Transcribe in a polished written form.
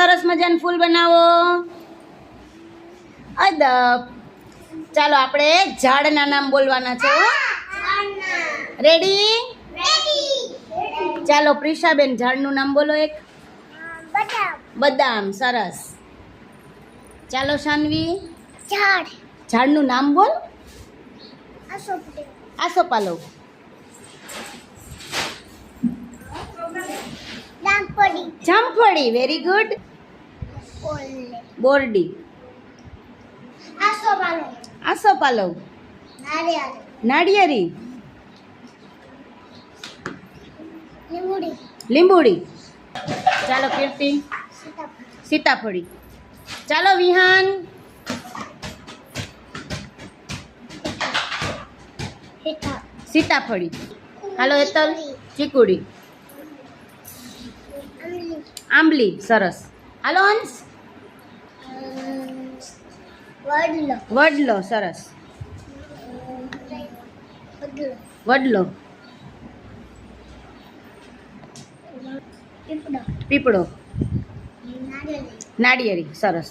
સરસ મજાનું ફૂલ બનાવો. અદબ. ચાલો આપણે ઝાડના નામ બોલવાના છે. રેડી? ચાલો પ્રિશાબેન ઝાડનું નામ બોલો એક. બદામ. સરસ. ચાલો શાનવી ઝાડનું નામ બોલ. આસોપાલવ. જામફળી. Very good. બોરડી. આસોપાલવ. નાળિયેરી. લીંબુડી. ચાલો કીર્તિ સીતાફળી. ચાલો વિહાન સીતાફળી. હાલો હેતલ ચીકુડી. આંબલી. સરસ. હાલો અંશ વડલો. સરસ. વડલો. પીપળો. નાળિયેરી. સરસ.